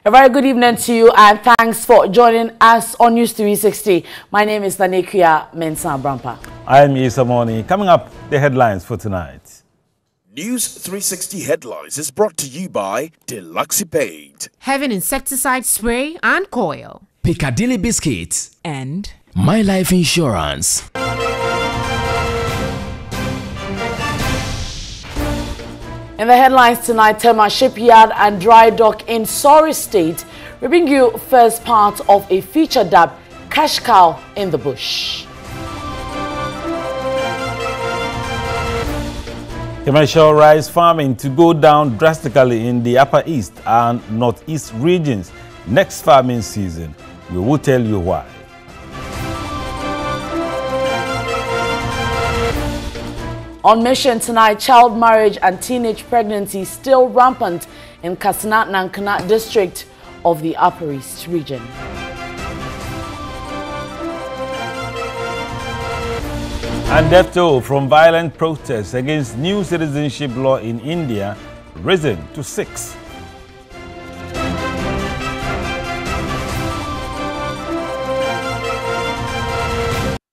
A very good evening to you and thanks for joining us on News 360. My name is Nanekia Mensah Brampa. I am Isa Morning. Coming up, the headlines for tonight. News 360 Headlines is brought to you by Deluxe Paint. Having insecticide spray and coil. Piccadilly Biscuits. And My Life Insurance. In the headlines tonight, Tema, Shipyard and Drydock in sorry state. We bring you first part of a feature dubbed Cash Cow in the Bush. Commercial rice farming to go down drastically in the Upper East and Northeast regions next farming season. We will tell you why. On mission tonight, child marriage and teenage pregnancy still rampant in Kasinat Nankana district of the Upper East region. And death toll from violent protests against new citizenship law in India risen to 6.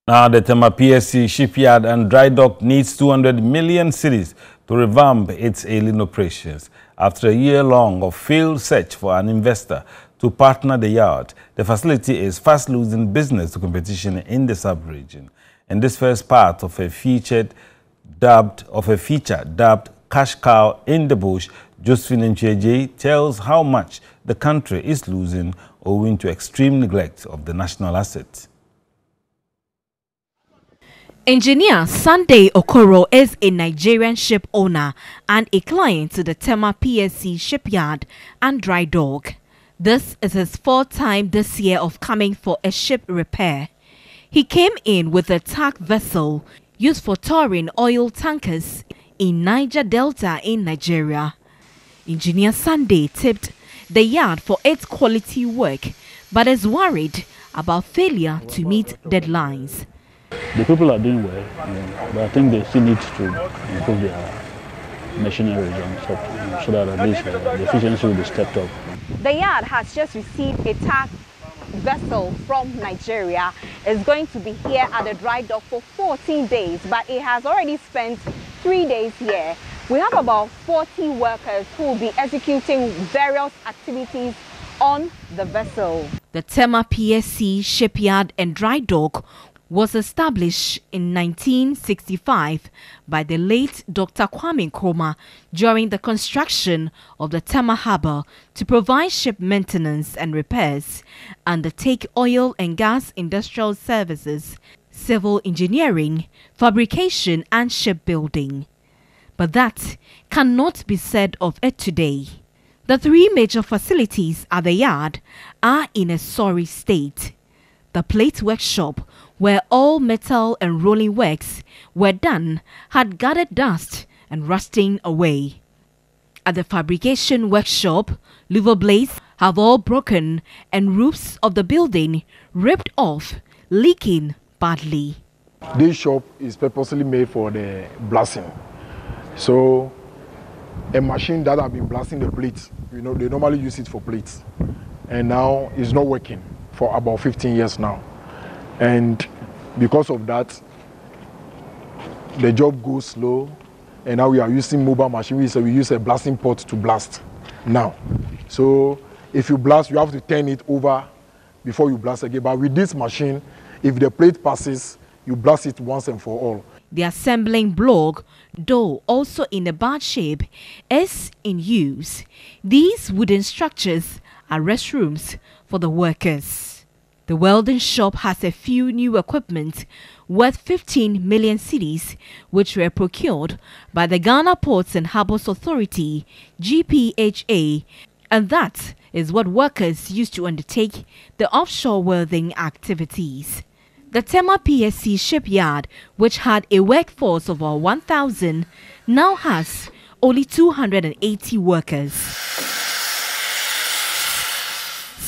Now, the Tema PSC, Shipyard and Drydock needs 200 million cedis to revamp its ailing operations. After a year-long of failed search for an investor to partner the yard, the facility is fast losing business to competition in the sub-region. In this first part of a feature dubbed Cash Cow in the Bush, Josephine Antwi-Adjei tells how much the country is losing owing to extreme neglect of the national asset. Engineer Sunday Okoro is a Nigerian ship owner and a client to the Tema PSC Shipyard and Drydock. This is his fourth time this year of coming for a ship repair. He came in with a tug vessel used for towing oil tankers in Niger Delta in Nigeria. Engineer Sunday tipped the yard for its quality work but is worried about failure to meet deadlines. The people are doing well, but I think they still need to improve their machinery so that at least the efficiency will be stepped up. The yard has just received a tug vessel from Nigeria. It's going to be here at the Drydock for 14 days, but it has already spent 3 days here. We have about 40 workers who will be executing various activities on the vessel. The Tema PSC Shipyard and Drydock was established in 1965 by the late Dr. Kwame Nkrumah during the construction of the Tema Harbour to provide ship maintenance and repairs, undertake oil and gas industrial services, civil engineering, fabrication and shipbuilding. But that cannot be said of it today. The three major facilities at the yard are in a sorry state. The plate workshop, where all metal and rolling works were done, had gathered dust and rusting away. At the fabrication workshop, louver blades have all broken and roofs of the building ripped off, leaking badly. This shop is purposely made for the blasting. So a machine that has been blasting the plates, they normally use it for plates. And now it's not working for about 15 years now. And because of that, the job goes slow. And now we are using mobile machine. So we use a blasting pot to blast now. So if you blast, you have to turn it over before you blast again. But with this machine, if the plate passes, you blast it once and for all. The assembling block, though also in a bad shape, is in use. These wooden structures are restrooms for the workers. The welding shop has a few new equipment worth 15 million cedis, which were procured by the Ghana Ports and Harbours Authority, GPHA, and that is what workers used to undertake the offshore welding activities. The Tema PSC Shipyard, which had a workforce of over 1,000, now has only 280 workers.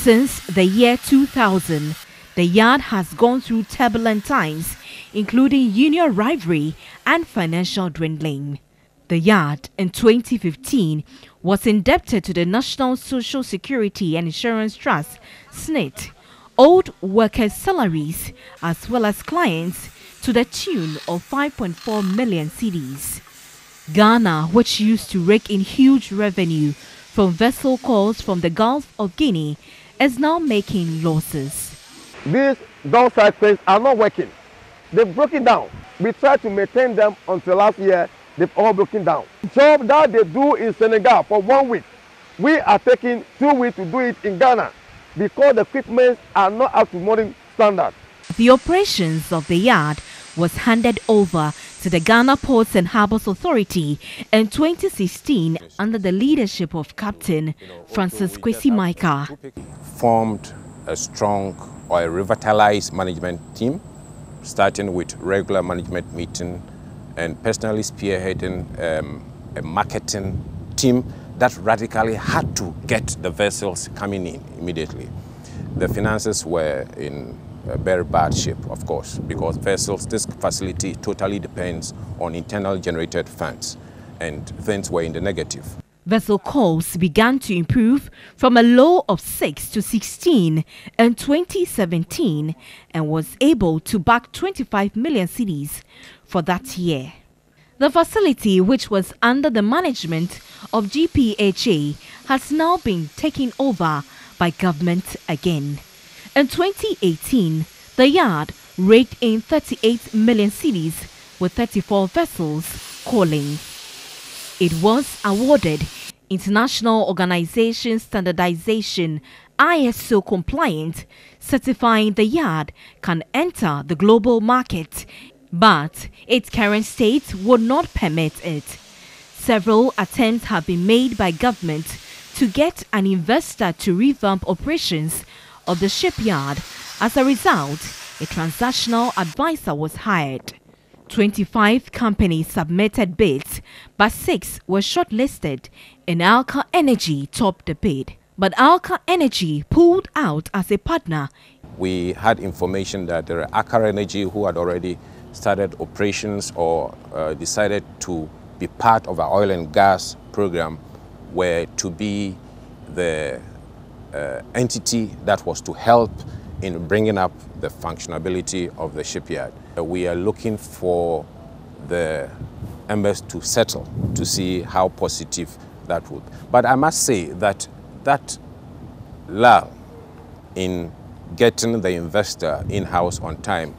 Since the year 2000, the yard has gone through turbulent times, including union rivalry and financial dwindling. The yard in 2015 was indebted to the National Social Security and Insurance Trust, SSNIT, owed workers' salaries as well as clients to the tune of 5.4 million cedis. Ghana, which used to rake in huge revenue from vessel calls from the Gulf of Guinea, is now making losses. These downside cranes are not working. They've broken down. We tried to maintain them until last year. They've all broken down. The job that they do in Senegal for 1 week, we are taking 2 weeks to do it in Ghana because the equipment are not up to modern standards. The operations of the yard was handed over to the Ghana Ports and Harbours Authority in 2016 under the leadership of Captain Francis Kwesi Maika. Formed a strong or a revitalized management team, starting with regular management meeting and personally spearheading a marketing team that radically had to get the vessels coming in immediately. The finances were in a very bad shape, of course, because vessels, this facility totally depends on internal generated funds, and things were in the negative. Vessel calls began to improve from a low of 6 to 16 in 2017 and was able to back 25 million cedis for that year. The facility, which was under the management of GPHA, has now been taken over by government again. In 2018, the yard raked in 38 million cedis with 34 vessels calling. It was awarded International Organization Standardization ISO compliant, certifying the yard can enter the global market, but its current state would not permit it. Several attempts have been made by government to get an investor to revamp operations of the shipyard. As a result, a transactional advisor was hired. 25 companies submitted bids, but 6 were shortlisted, and Alka Energy topped the bid. But Alka Energy pulled out as a partner. We had information that there are Alka Energy who had already started operations or decided to be part of our oil and gas program, were to be the entity that was to help in bringing up the functionability of the shipyard. We are looking for the members to settle to see how positive that would. But I must say that that lull in getting the investor in-house on time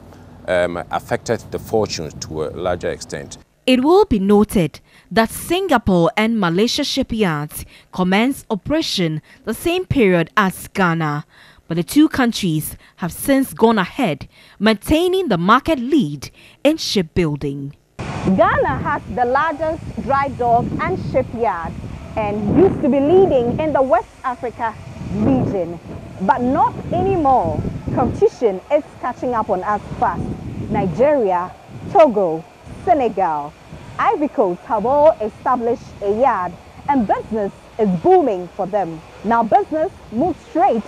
affected the fortunes to a larger extent. It will be noted that Singapore and Malaysia shipyards commenced operation the same period as Ghana, but the two countries have since gone ahead, maintaining the market lead in shipbuilding. Ghana has the largest dry dock and shipyard and used to be leading in the West Africa region, but not anymore. Competition is catching up on us fast. Nigeria, Togo, Senegal, Ivory Coast have all established a yard and business is booming for them. Now business moves straight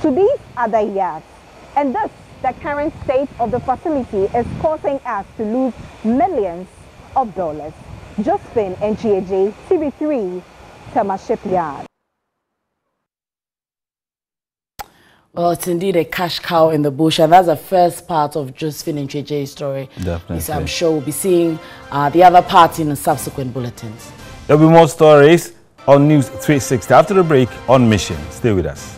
to these other yards, and thus the current state of the facility is causing us to lose millions of dollars. Josephine Antwi-Adjei, TV3, Tema Shipyard. Well, it's indeed a cash cow in the bush, and that's the first part of Josephine Antwi-Adjei's story. Definitely. So I'm sure we'll be seeing the other part in the subsequent bulletins. There'll be more stories on News 360 after the break on Mission. Stay with us.